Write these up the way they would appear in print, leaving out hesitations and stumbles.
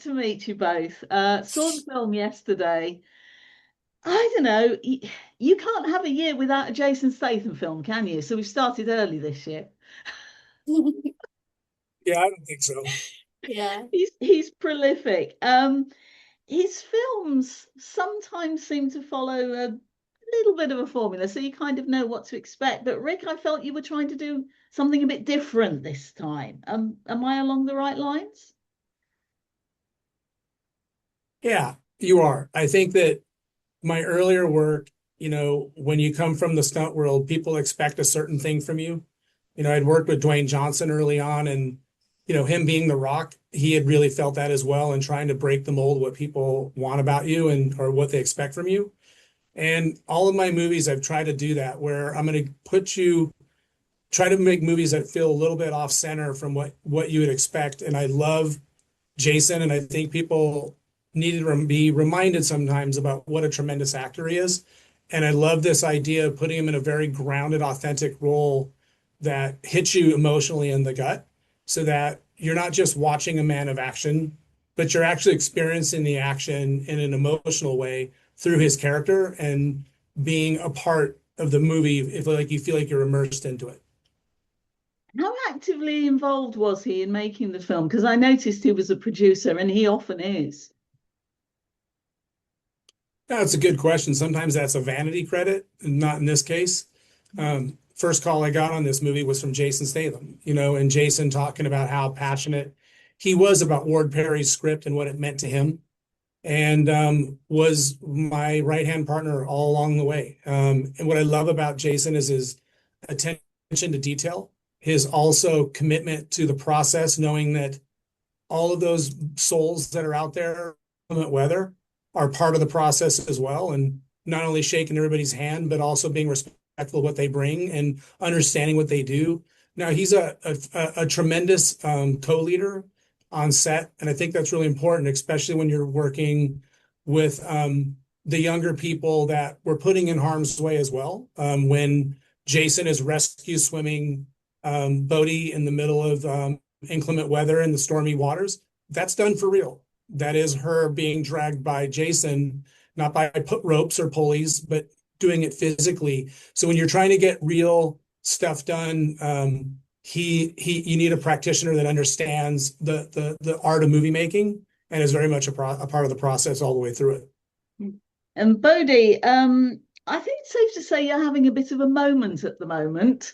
to meet you both. Saw the film yesterday. I don't know. You can't have a year without a Jason Statham film, can you? So we've started early this year. Yeah, I don't think so. Yeah. He's prolific. His films sometimes seem to follow a little bit of a formula, so you kind of know what to expect. But Rick, I felt you were trying to do something a bit different this time. Am I along the right lines? Yeah, you are. I think that my earlier work, when you come from the stunt world, people expect a certain thing from you. I'd worked with Dwayne Johnson early on, and him being The Rock, he had really felt that as well, and trying to break the mold, what people want about you and or what they expect from you. And all of my movies, I've tried to do that, where I'm going to try to make movies that feel a little bit off center from what you would expect. And I love Jason, and I think people need to be reminded sometimes about what a tremendous actor he is. And I love this idea of putting him in a very grounded, authentic role that hits you emotionally in the gut, so that you're not just watching a man of action, but you're actually experiencing the action in an emotional way through his character and being a part of the movie if like you feel like you're immersed into it. How actively involved was he in making the film? Because I noticed he was a producer, and he often is. That's a good question. Sometimes that's a vanity credit, not in this case. First call I got on this movie was from Jason Statham, and Jason talking about how passionate he was about Ward Perry's script and what it meant to him, and was my right-hand partner all along the way. And what I love about Jason is his attention to detail, his also commitment to the process, knowing that all of those souls that are out there, weather, are part of the process as well. And not only shaking everybody's hand, but also being respectful of what they bring and understanding what they do. Now, he's a tremendous co-leader on set. And I think that's really important, especially when you're working with the younger people that we're putting in harm's way as well. When Jason is rescue swimming Bodhi in the middle of inclement weather in the stormy waters, that's done for real. That is her being dragged by Jason, not by put ropes or pulleys, but doing it physically. So when you're trying to get real stuff done, you need a practitioner that understands the art of movie making and is very much a part of the process all the way through it. And Bodhi, I think it's safe to say you're having a bit of a moment at the moment,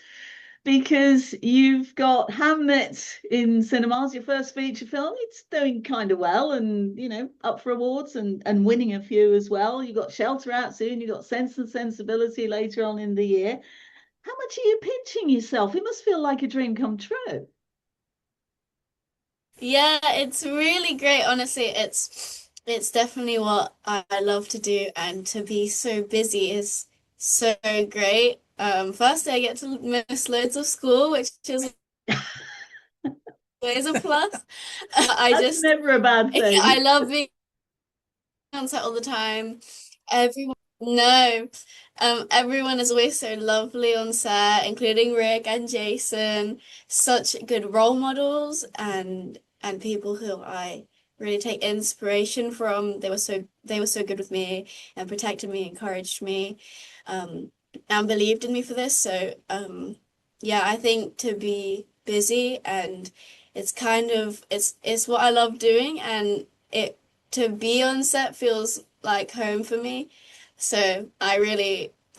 because you've got Hamnet in cinemas, your first feature film. It's doing kind of well, and up for awards and winning a few as well. You've got Shelter out soon, you've got Sense and Sensibility later on in the year. How much are you pinching yourself? It must feel like a dream come true. Yeah, it's really great. Honestly, it's definitely what I love to do, and to be so busy is so great. Firstly, I get to miss loads of school, which is always a plus. I That's just never a bad I thing. love being on set all the time. Everyone, no, everyone is always so lovely on set, including Rick and Jason. Such good role models, and people who I really take inspiration from. They were so good with me and protected me, encouraged me, and believed in me for this. So yeah, I think to be busy, and it's what I love doing, and it to be on set feels like home for me. So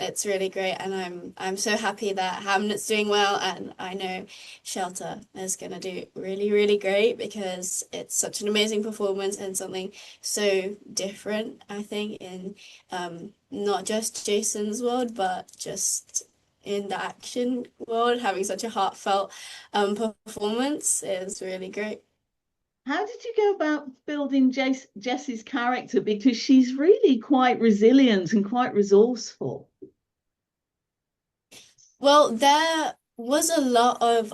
it's really great, and I'm so happy that Hamlet's doing well, and I know Shelter is gonna do really, really great, because it's such an amazing performance and something so different, I think, in not just Jason's world, but just in the action world. Having such a heartfelt performance is really great. How did you go about building Jessie's character? Because she's really quite resilient and quite resourceful. Well, there was a lot of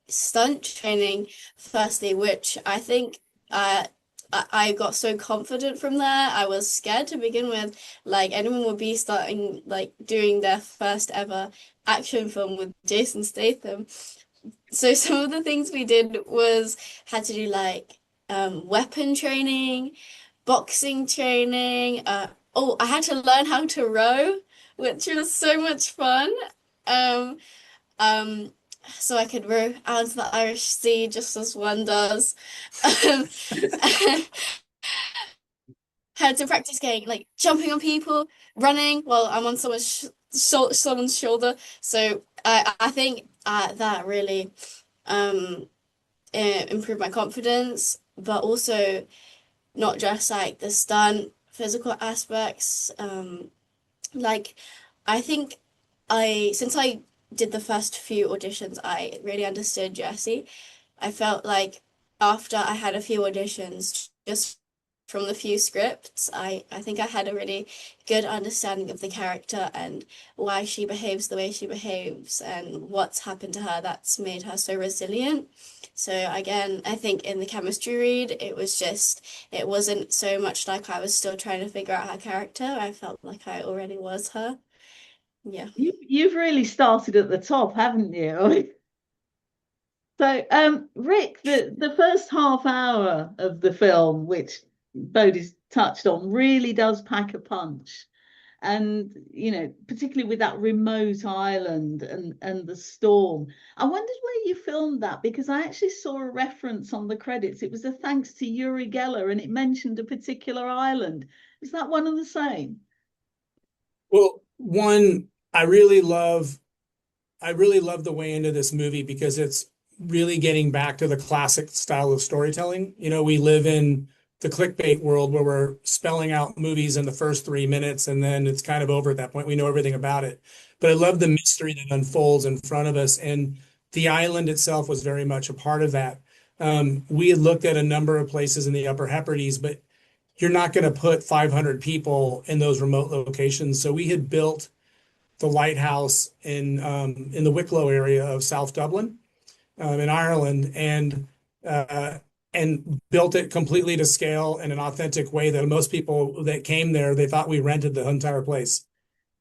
stunt training, firstly, which I think I got so confident from there. I was scared to begin with. Like, anyone would be starting, like, doing their first ever action film with Jason Statham. So some of the things we did was had to do, like, weapon training, boxing training. Oh, I had to learn how to row, which was so much fun. Um, um, so I could row out into the Irish Sea just as one does. Um, had to practice getting like jumping on people, running while I'm on someone's shoulder. So I think that really um improved my confidence, but also not just like the stunt physical aspects. Like I think since I did the first few auditions, I really understood Jesse. I felt like after I had a few auditions, just from the few scripts, I think I had a really good understanding of the character and why she behaves the way she behaves and what's happened to her that's made her so resilient. So again, I think in the chemistry read, it wasn't so much like I was still trying to figure out her character. I felt like I already was her. Yeah. You've really started at the top, haven't you? So, Rick, the first half hour of the film, which Bodhi's touched on, really does pack a punch. And, particularly with that remote island and the storm. I wondered where you filmed that because I actually saw a reference on the credits. It was a thanks to Uri Geller and it mentioned a particular island. Is that one and the same? Well, one, I really love the way into this movie because it's really getting back to the classic style of storytelling. We live in the clickbait world where we're spelling out movies in the first 3 minutes and then it's kind of over at that point. We know everything about it. But I love the mystery that unfolds in front of us. And the island itself was very much a part of that. We had looked at a number of places in the Upper Hebrides, but you're not going to put 500 people in those remote locations. So we had built the lighthouse in the Wicklow area of South Dublin, in Ireland, and built it completely to scale in an authentic way that most people that came there, they thought we rented the entire place.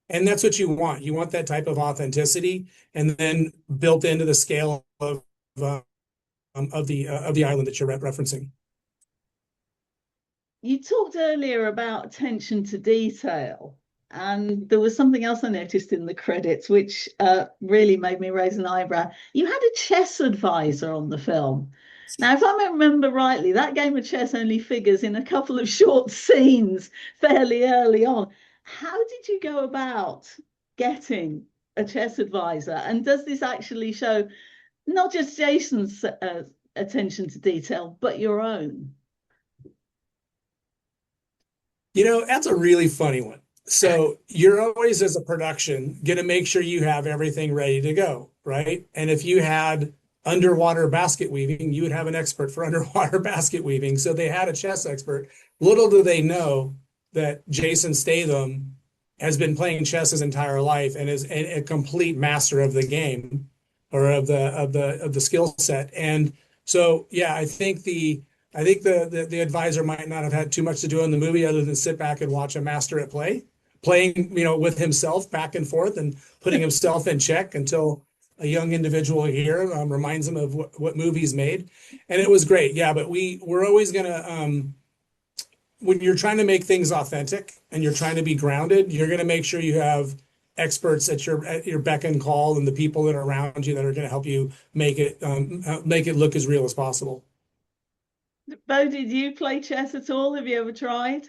And that's what you want. You want that type of authenticity, and then built into the scale of the island that you're referencing. You talked earlier about attention to detail, and there was something else I noticed in the credits which really made me raise an eyebrow. You had a chess advisor on the film. Now, if I remember rightly, that game of chess only figures in a couple of short scenes fairly early on. How did you go about getting a chess advisor? And does this actually show not just Jason's attention to detail, but your own? That's a really funny one. So you're always, as a production, going to make sure you have everything ready to go, right? And if you had underwater basket weaving, you would have an expert for underwater basket weaving. So they had a chess expert. Little do they know that Jason Statham has been playing chess his entire life and is a complete master of the game or of the skill set. And so, yeah, I think the advisor might not have had too much to do in the movie other than sit back and watch a master at playing, with himself back and forth and putting himself in check until a young individual here reminds him of what move he's made. And it was great. Yeah, but we're always gonna when you're trying to make things authentic and you're trying to be grounded, you're gonna make sure you have experts at your beck and call and the people that are around you that are going to help you make it look as real as possible. Bodhi, do you play chess at all? Have you ever tried?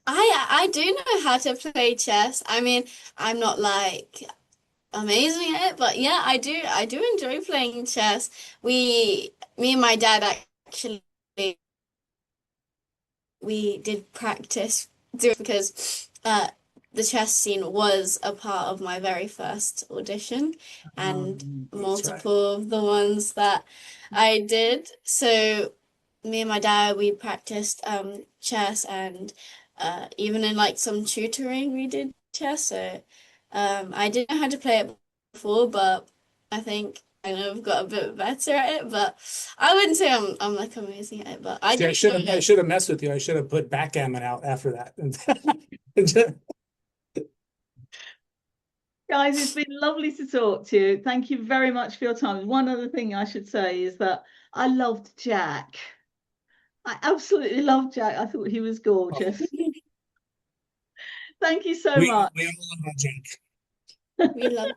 I do know how to play chess. I mean, I'm not like amazing at it, but yeah, I do enjoy playing chess. Me and my dad actually we did practice because the chess scene was a part of my very first audition and multiple of the ones that I did. So me and my dad we practiced chess and even in like some tutoring we did chess. So I didn't know how to play it before, but I think I know I've got a bit better at it, but I wouldn't say I'm like amazing at it, but I See, do enjoy I it. should have messed with you. I should have put backgammon out after that. Guys, it's been lovely to talk to you. Thank you very much for your time. One other thing I should say is that I loved Jack. I absolutely loved Jack. I thought he was gorgeous. Thank you so much. We all love that Jack. We love